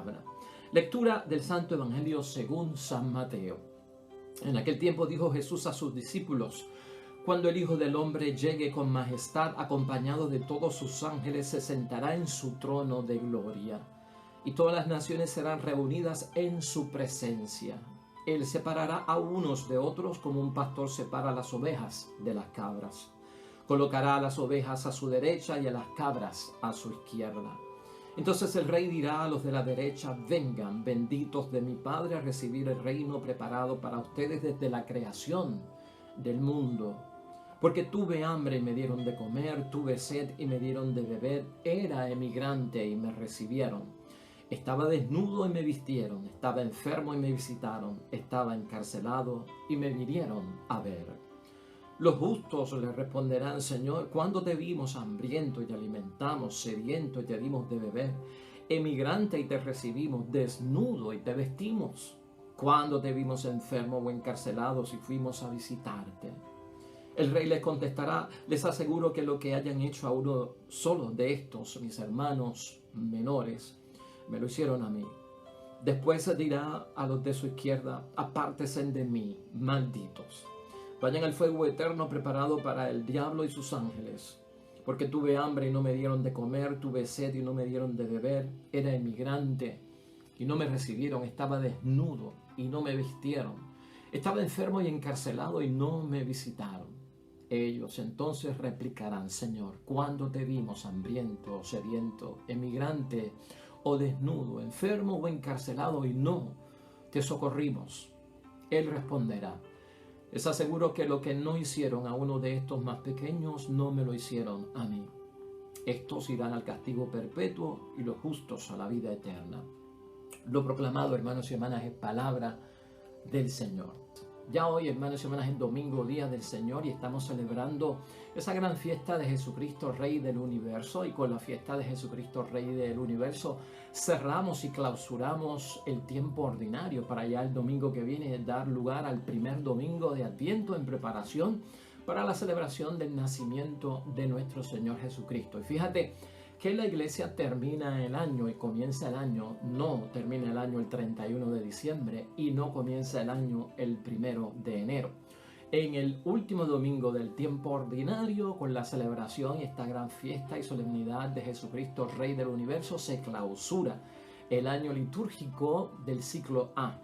palabra. Lectura del Santo Evangelio según San Mateo. En aquel tiempo dijo Jesús a sus discípulos: cuando el Hijo del Hombre llegue con majestad, acompañado de todos sus ángeles, se sentará en su trono de gloria, y todas las naciones serán reunidas en su presencia. Él separará a unos de otros como un pastor separa las ovejas de las cabras. Colocará a las ovejas a su derecha y a las cabras a su izquierda. Entonces el rey dirá a los de la derecha: vengan, benditos de mi Padre, a recibir el reino preparado para ustedes desde la creación del mundo. Porque tuve hambre y me dieron de comer, tuve sed y me dieron de beber, era emigrante y me recibieron, estaba desnudo y me vistieron, estaba enfermo y me visitaron, estaba encarcelado y me vinieron a ver. Los justos le responderán: Señor, ¿cuándo te vimos hambriento y te alimentamos, sediento y te dimos de beber, emigrante y te recibimos, desnudo y te vestimos? ¿Cuándo te vimos enfermo o encarcelado si fuimos a visitarte? El rey les contestará: les aseguro que lo que hayan hecho a uno solo de estos, mis hermanos menores, me lo hicieron a mí. Después se dirá a los de su izquierda: apártense de mí, malditos. Vayan al fuego eterno preparado para el diablo y sus ángeles. Porque tuve hambre y no me dieron de comer, tuve sed y no me dieron de beber, era emigrante y no me recibieron, estaba desnudo y no me vistieron, estaba enfermo y encarcelado y no me visitaron. Ellos entonces replicarán: Señor, ¿cuándo te vimos hambriento o sediento, emigrante o desnudo, enfermo o encarcelado y no te socorrimos? Él responderá: les aseguro que lo que no hicieron a uno de estos más pequeños, no me lo hicieron a mí. Estos irán al castigo perpetuo y los justos a la vida eterna. Lo proclamado, hermanos y hermanas, es palabra del Señor. Ya hoy, hermanos y hermanas, es domingo, día del Señor, y estamos celebrando esa gran fiesta de Jesucristo, Rey del Universo, y con la fiesta de Jesucristo, Rey del Universo, cerramos y clausuramos el tiempo ordinario para ya el domingo que viene dar lugar al primer domingo de Adviento en preparación para la celebración del nacimiento de nuestro Señor Jesucristo. Y fíjate que la iglesia termina el año y comienza el año, no termina el año el 31 de diciembre y no comienza el año el 1 de enero. En el último domingo del tiempo ordinario, con la celebración y esta gran fiesta y solemnidad de Jesucristo, Rey del Universo, se clausura el año litúrgico del ciclo A.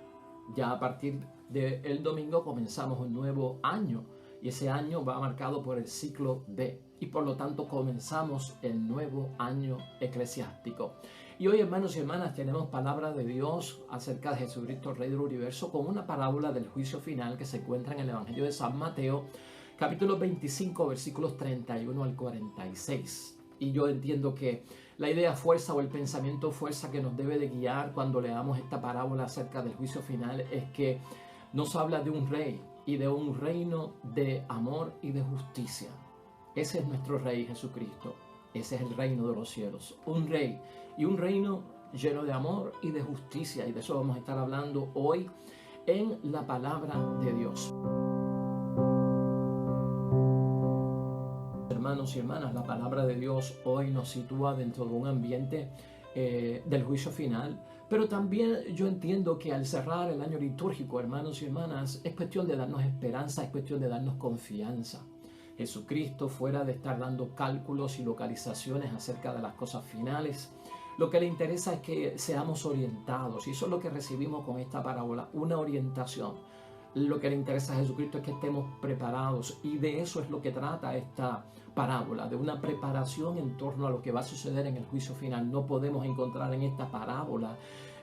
Ya a partir del domingo comenzamos un nuevo año, y ese año va marcado por el ciclo B, y por lo tanto comenzamos el nuevo año eclesiástico. Y hoy, hermanos y hermanas, tenemos palabra de Dios acerca de Jesucristo, Rey del Universo, con una parábola del juicio final que se encuentra en el Evangelio de San Mateo, capítulo 25, versículos 31 al 46. Y yo entiendo que la idea fuerza o el pensamiento fuerza que nos debe de guiar cuando leamos esta parábola acerca del juicio final es que nos habla de un rey y de un reino de amor y de justicia. Ese es nuestro Rey Jesucristo. Ese es el reino de los cielos. Un rey y un reino lleno de amor y de justicia. Y de eso vamos a estar hablando hoy en la palabra de Dios. Hermanos y hermanas, la palabra de Dios hoy nos sitúa dentro de un ambiente del juicio final. Pero también yo entiendo que al cerrar el año litúrgico, hermanos y hermanas, es cuestión de darnos esperanza, es cuestión de darnos confianza. Jesucristo, fuera de estar dando cálculos y localizaciones acerca de las cosas finales, lo que le interesa es que seamos orientados, y eso es lo que recibimos con esta parábola, una orientación. Lo que le interesa a Jesucristo es que estemos preparados, y de eso es lo que trata esta parábola, de una preparación en torno a lo que va a suceder en el juicio final. No podemos encontrar en esta parábola,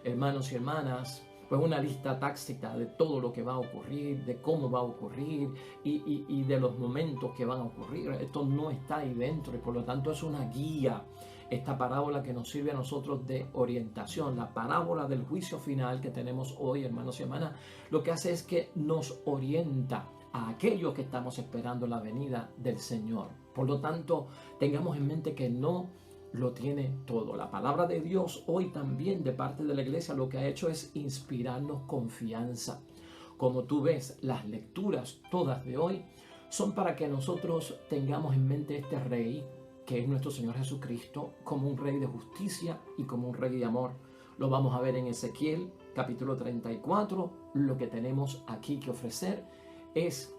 hermanos y hermanas, pues una lista tácita de todo lo que va a ocurrir, de cómo va a ocurrir y de los momentos que van a ocurrir. Esto no está ahí dentro, y por lo tanto es una guía, esta parábola, que nos sirve a nosotros de orientación. La parábola del juicio final que tenemos hoy, hermanos y hermanas, lo que hace es que nos orienta a aquellos que estamos esperando la venida del Señor. Por lo tanto, tengamos en mente que no lo tiene todo. La palabra de Dios hoy también de parte de la iglesia lo que ha hecho es inspirarnos confianza. Como tú ves, las lecturas todas de hoy son para que nosotros tengamos en mente este Rey, que es nuestro Señor Jesucristo, como un Rey de justicia y como un Rey de amor. Lo vamos a ver en Ezequiel capítulo 34. Lo que tenemos aquí que ofrecer es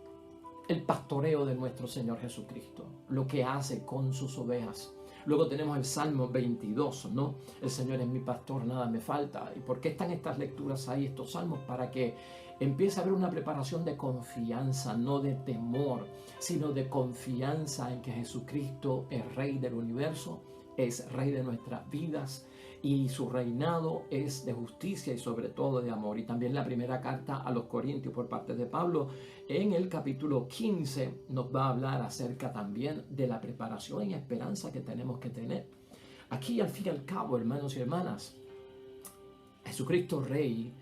el pastoreo de nuestro Señor Jesucristo, lo que hace con sus ovejas. Luego tenemos el Salmo 22, ¿no? El Señor es mi pastor, nada me falta. ¿Y por qué están estas lecturas ahí, estos salmos? Para que empiece a haber una preparación de confianza, no de temor, sino de confianza en que Jesucristo es Rey del universo, es Rey de nuestras vidas, y su reinado es de justicia y sobre todo de amor. Y también la primera carta a los Corintios por parte de Pablo, en el capítulo 15, nos va a hablar acerca también de la preparación y esperanza que tenemos que tener. Aquí, al fin y al cabo, hermanos y hermanas, Jesucristo Rey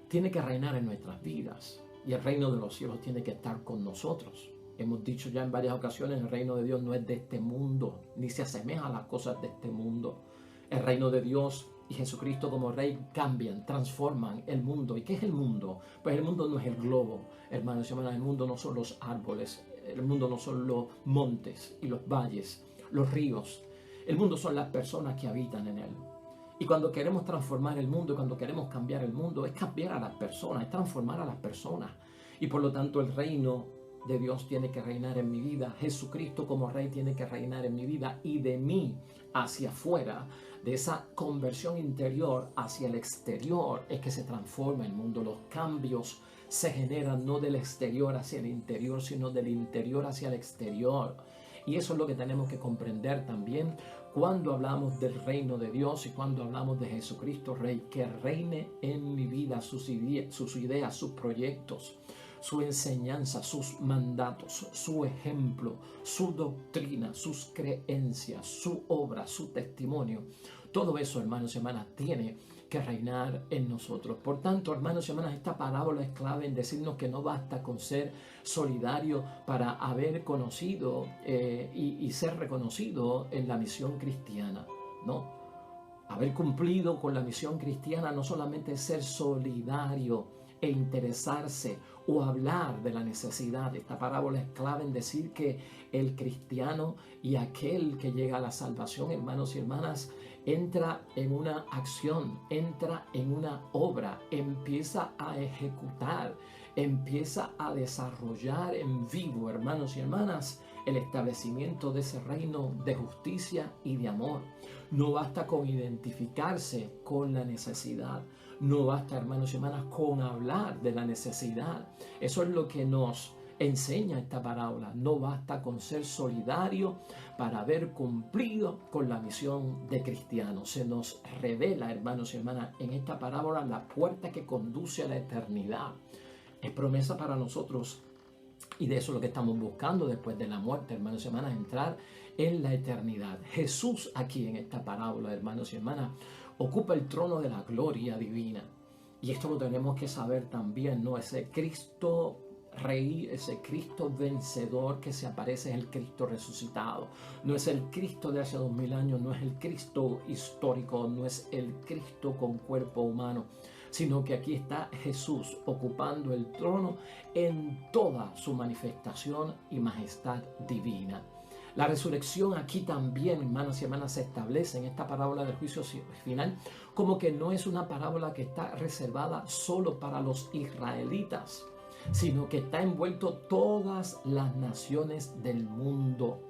tiene que reinar en nuestras vidas y el reino de los cielos tiene que estar con nosotros. Hemos dicho ya en varias ocasiones, el reino de Dios no es de este mundo, ni se asemeja a las cosas de este mundo. El reino de Dios y Jesucristo como Rey cambian, transforman el mundo. ¿Y qué es el mundo? Pues el mundo no es el globo, hermanos y hermanas. El mundo no son los árboles, el mundo no son los montes y los valles, los ríos. El mundo son las personas que habitan en él. Y cuando queremos transformar el mundo, cuando queremos cambiar el mundo, es cambiar a las personas, es transformar a las personas. Y por lo tanto el reino de Dios tiene que reinar en mi vida. Jesucristo como Rey tiene que reinar en mi vida, y de mí hacia afuera, de esa conversión interior hacia el exterior, es que se transforma el mundo. Los cambios se generan no del exterior hacia el interior, sino del interior hacia el exterior. Y eso es lo que tenemos que comprender también cuando hablamos del reino de Dios y cuando hablamos de Jesucristo Rey, que reine en mi vida sus ideas, sus proyectos, su enseñanza, sus mandatos, su ejemplo, su doctrina, sus creencias, su obra, su testimonio. Todo eso, hermanos y hermanas, tiene que reinar en nosotros. Por tanto, hermanos y hermanas, esta parábola es clave en decirnos que no basta con ser solidario para haber conocido y ser reconocido en la misión cristiana, ¿no? Haber cumplido con la misión cristiana no solamente es ser solidario e interesarse o hablar de la necesidad. Esta parábola es clave en decir que el cristiano y aquel que llega a la salvación, hermanos y hermanas, entra en una acción, entra en una obra, empieza a ejecutar, empieza a desarrollar en vivo, hermanos y hermanas, el establecimiento de ese reino de justicia y de amor. No basta con identificarse con la necesidad. No basta, hermanos y hermanas, con hablar de la necesidad. Eso es lo que nos enseña esta parábola. No basta con ser solidario para haber cumplido con la misión de cristiano. Se nos revela, hermanos y hermanas, en esta parábola la puerta que conduce a la eternidad. Es promesa para nosotros. Y de eso es lo que estamos buscando después de la muerte, hermanos y hermanas, entrar en la eternidad. Jesús aquí en esta parábola, hermanos y hermanas, ocupa el trono de la gloria divina. Y esto lo tenemos que saber también, ¿no? Ese Cristo Rey, ese Cristo vencedor que se aparece es el Cristo resucitado. No es el Cristo de hace 2000 años, no es el Cristo histórico, no es el Cristo con cuerpo humano, sino que aquí está Jesús ocupando el trono en toda su manifestación y majestad divina. La resurrección aquí también, hermanos y hermanas, se establece en esta parábola del juicio final como que no es una parábola que está reservada solo para los israelitas, sino que está envuelto todas las naciones del mundo.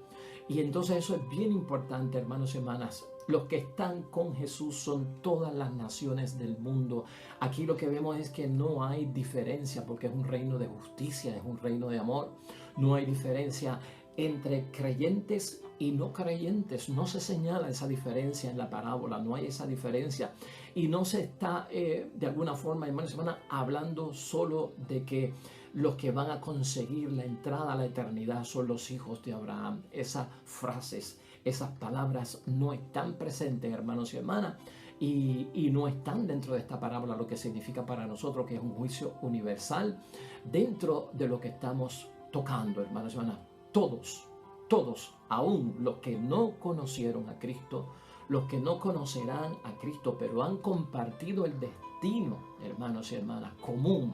Y entonces eso es bien importante, hermanos y hermanas. Los que están con Jesús son todas las naciones del mundo. Aquí lo que vemos es que no hay diferencia, porque es un reino de justicia, es un reino de amor. No hay diferencia entre creyentes y no creyentes. No se señala esa diferencia en la parábola, no hay esa diferencia. Y no se está de alguna forma, hermanos y hermanas, hablando solo de que los que van a conseguir la entrada a la eternidad son los hijos de Abraham. Esas frases, esas palabras no están presentes, hermanos y hermanas, y no están dentro de esta parábola, lo que significa para nosotros que es un juicio universal dentro de lo que estamos tocando, hermanos y hermanas. Todos, aún los que no conocieron a Cristo, los que no conocerán a Cristo, pero han compartido el destino, hermanos y hermanas, común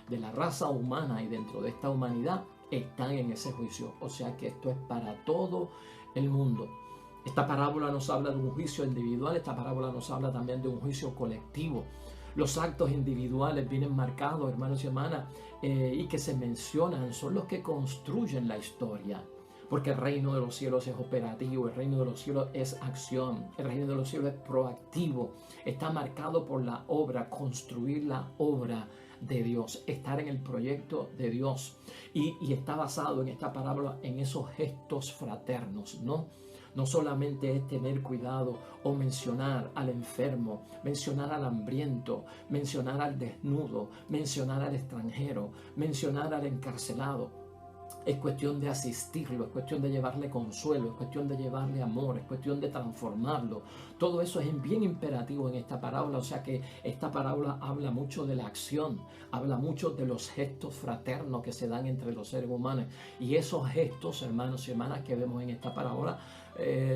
de la raza humana y dentro de esta humanidad, están en ese juicio. O sea que esto es para todo el mundo. Esta parábola nos habla de un juicio individual, esta parábola nos habla también de un juicio colectivo. Los actos individuales vienen marcados, hermanos y hermanas, y que se mencionan, son los que construyen la historia. Porque el reino de los cielos es operativo, el reino de los cielos es acción, el reino de los cielos es proactivo. Está marcado por la obra, construir la obra de Dios, estar en el proyecto de Dios. Y está basado en esta parábola en esos gestos fraternos, ¿no? No solamente es tener cuidado o mencionar al enfermo, mencionar al hambriento, mencionar al desnudo, mencionar al extranjero, mencionar al encarcelado. Es cuestión de asistirlo, es cuestión de llevarle consuelo, es cuestión de llevarle amor, es cuestión de transformarlo. Todo eso es bien imperativo en esta parábola, o sea que esta parábola habla mucho de la acción, habla mucho de los gestos fraternos que se dan entre los seres humanos. Y esos gestos, hermanos y hermanas, que vemos en esta parábola,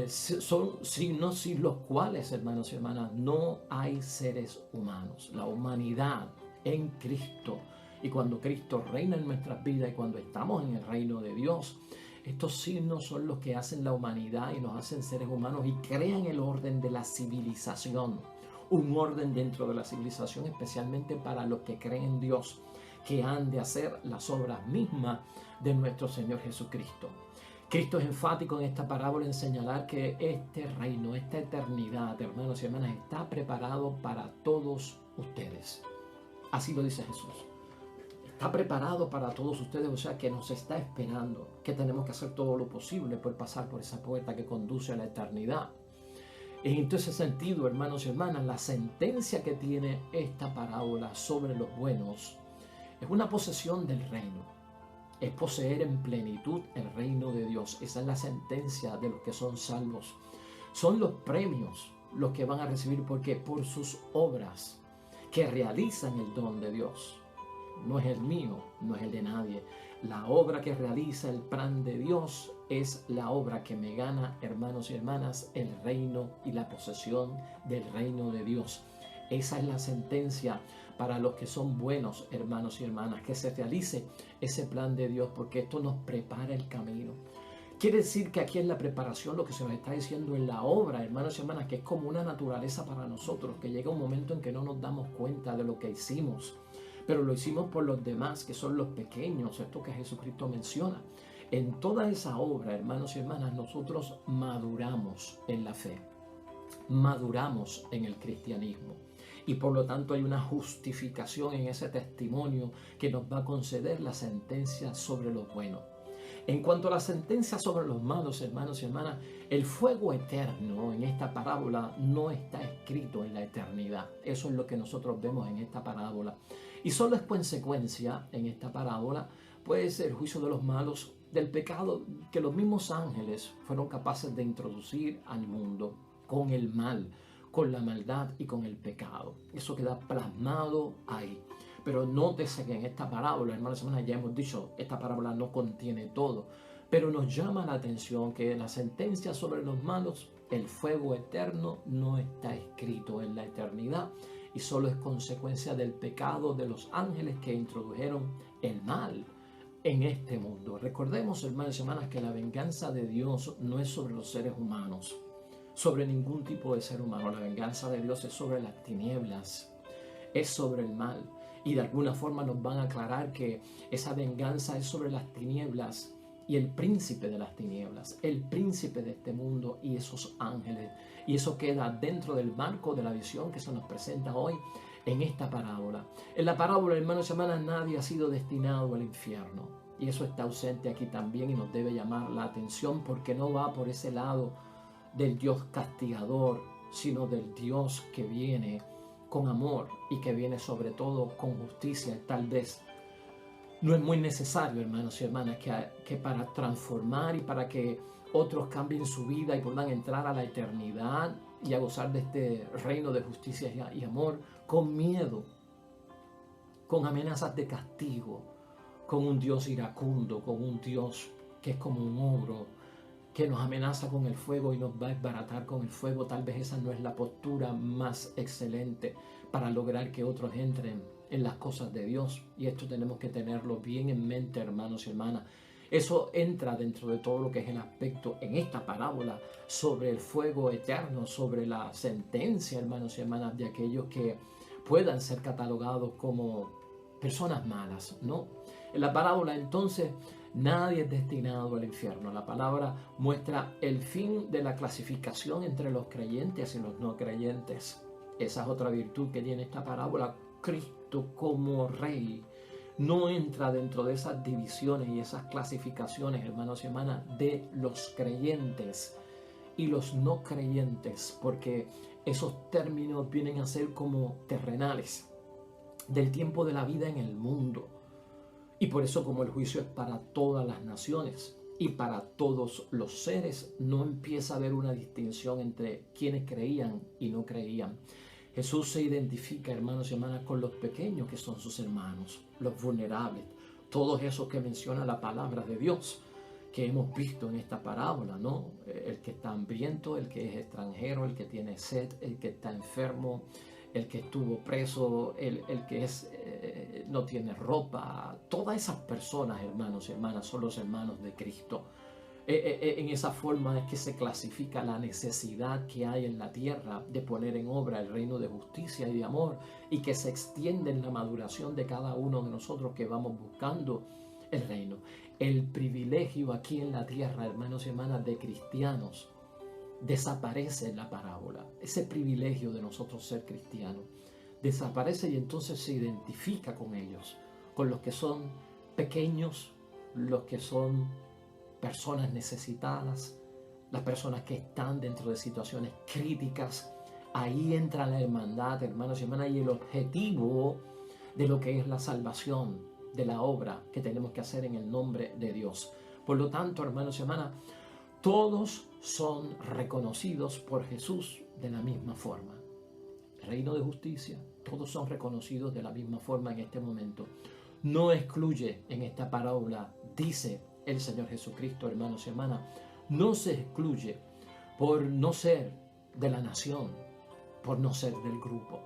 son signos sin los cuales, hermanos y hermanas, no hay seres humanos. La humanidad en Cristo. Y cuando Cristo reina en nuestras vidas y cuando estamos en el reino de Dios, estos signos son los que hacen la humanidad y nos hacen seres humanos y crean el orden de la civilización. Un orden dentro de la civilización, especialmente para los que creen en Dios, que han de hacer las obras mismas de nuestro Señor Jesucristo. Cristo es enfático en esta parábola en señalar que este reino, esta eternidad, hermanos y hermanas, está preparado para todos ustedes. Así lo dice Jesús. Está preparado para todos ustedes, o sea que nos está esperando, que tenemos que hacer todo lo posible por pasar por esa puerta que conduce a la eternidad. En ese sentido, hermanos y hermanas, la sentencia que tiene esta parábola sobre los buenos es una posesión del reino. Es poseer en plenitud el reino de Dios. Esa es la sentencia de los que son salvos. Son los premios los que van a recibir, porque por sus obras que realizan el don de Dios. No es el mío, no es el de nadie. La obra que realiza el plan de Dios es la obra que me gana, hermanos y hermanas, el reino y la posesión del reino de Dios. Esa es la sentencia para los que son buenos, hermanos y hermanas, que se realice ese plan de Dios, porque esto nos prepara el camino. Quiere decir que aquí en la preparación lo que se nos está diciendo en la obra, hermanos y hermanas, que es como una naturaleza para nosotros, que llega un momento en que no nos damos cuenta de lo que hicimos, pero lo hicimos por los demás, que son los pequeños, esto que Jesucristo menciona. En toda esa obra, hermanos y hermanas, nosotros maduramos en la fe, maduramos en el cristianismo. Y por lo tanto hay una justificación en ese testimonio que nos va a conceder la sentencia sobre los buenos. En cuanto a la sentencia sobre los malos, hermanos y hermanas, el fuego eterno en esta parábola no está escrito en la eternidad. Eso es lo que nosotros vemos en esta parábola. Y solo es consecuencia en esta parábola, pues, el juicio de los malos, del pecado que los mismos ángeles fueron capaces de introducir al mundo con el mal, con la maldad y con el pecado. Eso queda plasmado ahí. Pero nótese que en esta parábola, hermanos y hermanas, ya hemos dicho, esta parábola no contiene todo, pero nos llama la atención que la sentencia sobre los malos, el fuego eterno, no está escrito en la eternidad y solo es consecuencia del pecado de los ángeles que introdujeron el mal en este mundo. Recordemos, hermanos y hermanas, que la venganza de Dios no es sobre los seres humanos, sobre ningún tipo de ser humano. La venganza de Dios es sobre las tinieblas, es sobre el mal. Y de alguna forma nos van a aclarar que esa venganza es sobre las tinieblas y el príncipe de las tinieblas, el príncipe de este mundo y esos ángeles. Y eso queda dentro del marco de la visión que se nos presenta hoy en esta parábola. En la parábola, hermanos y hermanas, nadie ha sido destinado al infierno. Y eso está ausente aquí también y nos debe llamar la atención, porque no va por ese lado del Dios castigador, sino del Dios que viene con amor y que viene sobre todo con justicia. Tal vez no es muy necesario, hermanos y hermanas, que para transformar y para que otros cambien su vida y puedan entrar a la eternidad y a gozar de este reino de justicia y amor, con miedo, con amenazas de castigo, con un Dios iracundo, con un Dios que es como un ogro, que nos amenaza con el fuego y nos va a desbaratar con el fuego. Tal vez esa no es la postura más excelente para lograr que otros entren en las cosas de Dios. Y esto tenemos que tenerlo bien en mente, hermanos y hermanas. Eso entra dentro de todo lo que es el aspecto en esta parábola sobre el fuego eterno, sobre la sentencia, hermanos y hermanas, de aquellos que puedan ser catalogados como personas malas, ¿no? En la parábola entonces nadie es destinado al infierno. La palabra muestra el fin de la clasificación entre los creyentes y los no creyentes. Esa es otra virtud que tiene esta parábola. Cristo como Rey no entra dentro de esas divisiones y esas clasificaciones, hermanos y hermanas, de los creyentes y los no creyentes, porque esos términos vienen a ser como terrenales del tiempo de la vida en el mundo. Y por eso, como el juicio es para todas las naciones y para todos los seres, no empieza a haber una distinción entre quienes creían y no creían. Jesús se identifica, hermanos y hermanas, con los pequeños que son sus hermanos, los vulnerables, todos esos que menciona la palabra de Dios, que hemos visto en esta parábola, ¿no? El que está hambriento, el que es extranjero, el que tiene sed, el que está enfermo, el que estuvo preso, el que no tiene ropa. Todas esas personas, hermanos y hermanas, son los hermanos de Cristo. En esa forma es que se clasifica la necesidad que hay en la tierra de poner en obra el reino de justicia y de amor, y que se extiende en la maduración de cada uno de nosotros que vamos buscando el reino. El privilegio aquí en la tierra, hermanos y hermanas, de cristianos, desaparece en la parábola. Ese privilegio de nosotros ser cristianos desaparece, y entonces se identifica con ellos, con los que son pequeños, los que son personas necesitadas, las personas que están dentro de situaciones críticas. Ahí entra la hermandad, hermanos y hermanas, y el objetivo de lo que es la salvación, de la obra que tenemos que hacer en el nombre de Dios. Por lo tanto, hermanos y hermanas, todos son reconocidos por Jesús de la misma forma. El reino de justicia, todos son reconocidos de la misma forma en este momento. No excluye en esta parábola, dice el Señor Jesucristo, hermanos y hermanas, no se excluye por no ser de la nación, por no ser del grupo.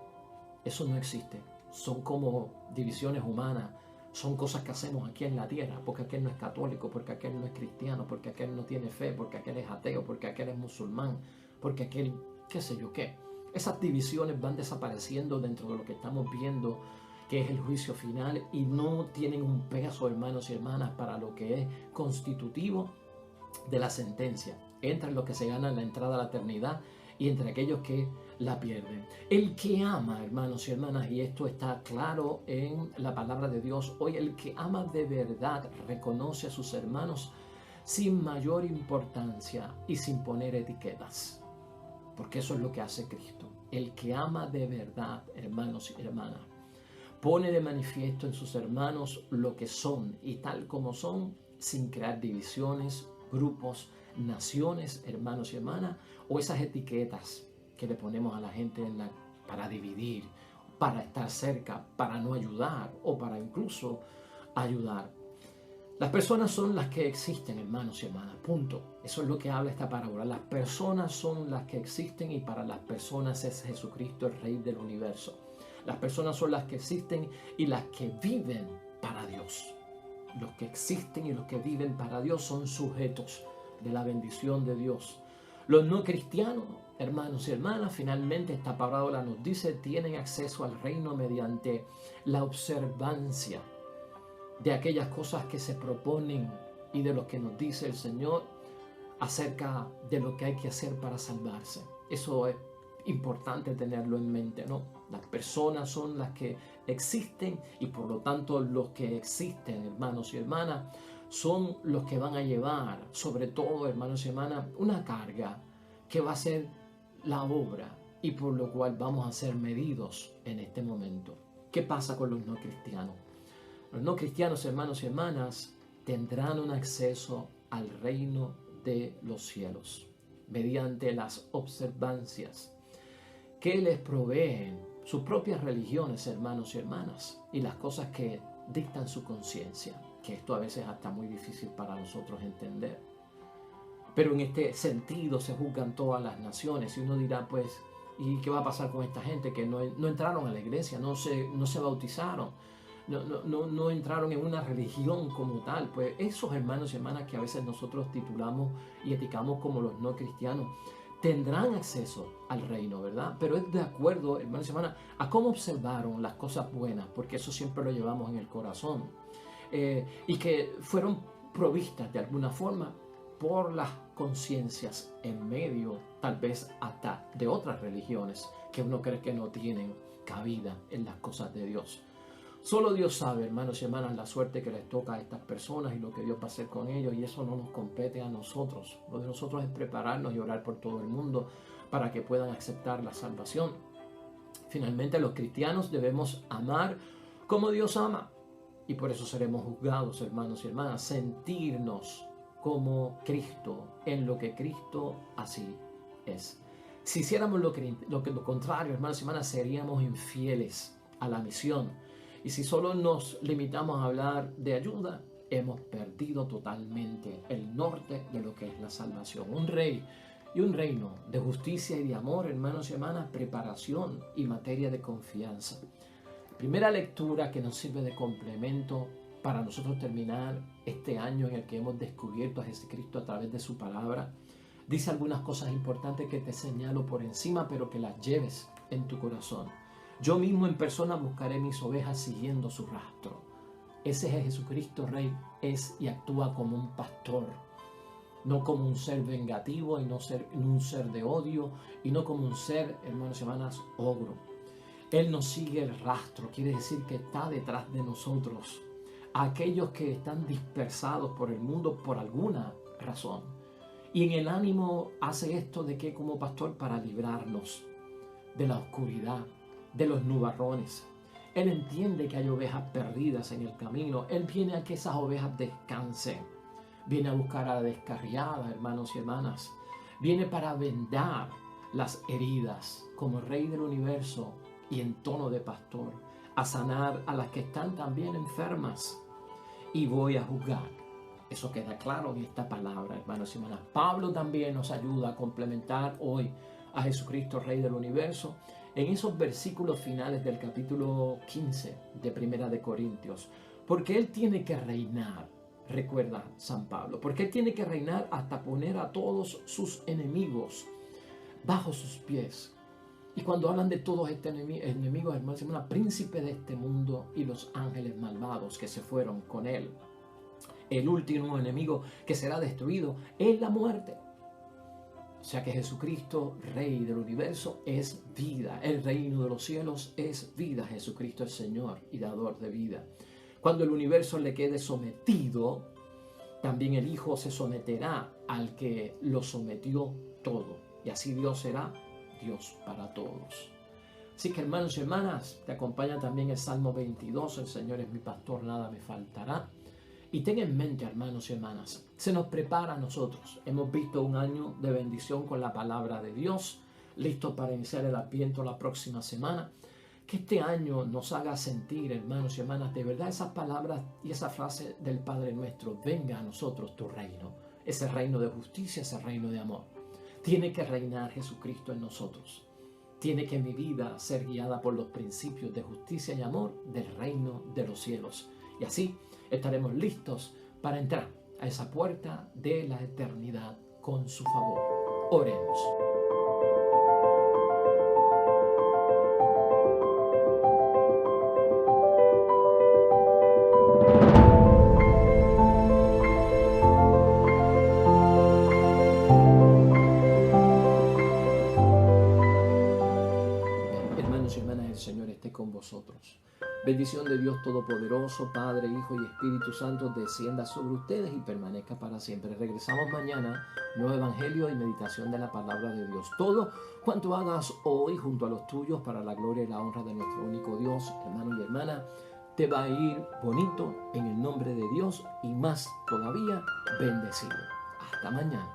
Eso no existe. Son como divisiones humanas, son cosas que hacemos aquí en la tierra, porque aquel no es católico, porque aquel no es cristiano, porque aquel no tiene fe, porque aquel es ateo, porque aquel es musulmán, porque aquel qué sé yo qué. Esas divisiones van desapareciendo dentro de lo que estamos viendo, que es el juicio final, y no tienen un peso, hermanos y hermanas, para lo que es constitutivo de la sentencia, entre los que se ganan la entrada a la eternidad y entre aquellos que la pierden. El que ama, hermanos y hermanas, y esto está claro en la palabra de Dios hoy, el que ama de verdad reconoce a sus hermanos sin mayor importancia y sin poner etiquetas, porque eso es lo que hace Cristo. El que ama de verdad, hermanos y hermanas, pone de manifiesto en sus hermanos lo que son y tal como son, sin crear divisiones, grupos, naciones, hermanos y hermanas, o esas etiquetas que le ponemos a la gente para dividir, para estar cerca, para no ayudar o para incluso ayudar. Las personas son las que existen, hermanos y hermanas, punto. Eso es lo que habla esta parábola. Las personas son las que existen, y para las personas es Jesucristo el Rey del universo. Las personas son las que existen y las que viven para Dios. Los que existen y los que viven para Dios son sujetos de la bendición de Dios. Los no cristianos, hermanos y hermanas, finalmente esta parábola nos dice, tienen acceso al reino mediante la observancia de aquellas cosas que se proponen y de lo que nos dice el Señor acerca de lo que hay que hacer para salvarse. Eso es importante tenerlo en mente, ¿no? Las personas son las que existen, y por lo tanto los que existen, hermanos y hermanas, son los que van a llevar, sobre todo, hermanos y hermanas, una carga que va a ser la obra, y por lo cual vamos a ser medidos en este momento. ¿Qué pasa con los no cristianos? Los no cristianos, hermanos y hermanas, tendrán un acceso al reino de los cielos mediante las observancias que les proveen sus propias religiones, hermanos y hermanas, y las cosas que dictan su conciencia, que esto a veces es hasta muy difícil para nosotros entender. Pero en este sentido se juzgan todas las naciones, y uno dirá, pues, ¿y qué va a pasar con esta gente que no entraron a la iglesia, no se bautizaron, no entraron en una religión como tal. Pues esos hermanos y hermanas que a veces nosotros titulamos y etiquetamos como los no cristianos, tendrán acceso al reino, ¿verdad? Pero es de acuerdo, hermanos y hermanas, a cómo observaron las cosas buenas, porque eso siempre lo llevamos en el corazón. Y que fueron provistas de alguna forma por las conciencias en medio, tal vez hasta de otras religiones que uno cree que no tienen cabida en las cosas de Dios. Solo Dios sabe, hermanos y hermanas, la suerte que les toca a estas personas y lo que Dios va a hacer con ellos, y eso no nos compete a nosotros. Lo de nosotros es prepararnos y orar por todo el mundo para que puedan aceptar la salvación. Finalmente, los cristianos debemos amar como Dios ama, y por eso seremos juzgados, hermanos y hermanas, sentirnos como Cristo, en lo que Cristo así es. Si hiciéramos lo contrario, hermanos y hermanas, seríamos infieles a la misión. Y si solo nos limitamos a hablar de ayuda, hemos perdido totalmente el norte de lo que es la salvación. Un rey y un reino de justicia y de amor, hermanos y hermanas, preparación y materia de confianza. Primera lectura que nos sirve de complemento para nosotros terminar este año en el que hemos descubierto a Jesucristo a través de su palabra. Dice algunas cosas importantes que te señalo por encima, pero que las lleves en tu corazón. Yo mismo en persona buscaré mis ovejas siguiendo su rastro. Ese es Jesucristo Rey, es y actúa como un pastor, no como un ser vengativo y no un ser de odio, y no como un ser, hermanos y hermanas, ogro. Él nos sigue el rastro, quiere decir que está detrás de nosotros. A aquellos que están dispersados por el mundo por alguna razón. Y en el ánimo hace esto de que como pastor para librarnos de la oscuridad, de los nubarrones. Él entiende que hay ovejas perdidas en el camino. Él viene a que esas ovejas descansen. Viene a buscar a la descarriada, hermanos y hermanas. Viene para vendar las heridas como Rey del universo y en tono de pastor, a sanar a las que están también enfermas. Y voy a juzgar. Eso queda claro en esta palabra, hermanos y hermanas. Pablo también nos ayuda a complementar hoy a Jesucristo, Rey del universo, en esos versículos finales del capítulo 15 de Primera de Corintios. Porque Él tiene que reinar, recuerda San Pablo, porque Él tiene que reinar hasta poner a todos sus enemigos bajo sus pies. Y cuando hablan de todos estos enemigos, hermanos y hermanas, príncipe de este mundo y los ángeles malvados que se fueron con Él. El último enemigo que será destruido es la muerte. O sea que Jesucristo, Rey del universo, es vida. El reino de los cielos es vida. Jesucristo es Señor y dador de vida. Cuando el universo le quede sometido, también el Hijo se someterá al que lo sometió todo. Y así Dios será Dios para todos. Así que hermanos y hermanas, te acompaña también el Salmo 22. El Señor es mi pastor, nada me faltará. Y ten en mente, hermanos y hermanas, se nos prepara a nosotros. Hemos visto un año de bendición con la palabra de Dios, listo para iniciar el Adviento la próxima semana. Que este año nos haga sentir, hermanos y hermanas, de verdad esas palabras y esa frase del Padre nuestro: venga a nosotros tu reino, ese reino de justicia, ese reino de amor. Tiene que reinar Jesucristo en nosotros. Tiene que mi vida ser guiada por los principios de justicia y amor del reino de los cielos. Y así estaremos listos para entrar a esa puerta de la eternidad con su favor. Oremos. Hermanos y hermanas, el Señor esté con vosotros. Bendición de Dios Todopoderoso, Padre, Hijo y Espíritu Santo, descienda sobre ustedes y permanezca para siempre. Regresamos mañana, nuevo Evangelio y meditación de la palabra de Dios. Todo cuanto hagas hoy junto a los tuyos para la gloria y la honra de nuestro único Dios, hermano y hermana, te va a ir bonito en el nombre de Dios y más todavía bendecido. Hasta mañana.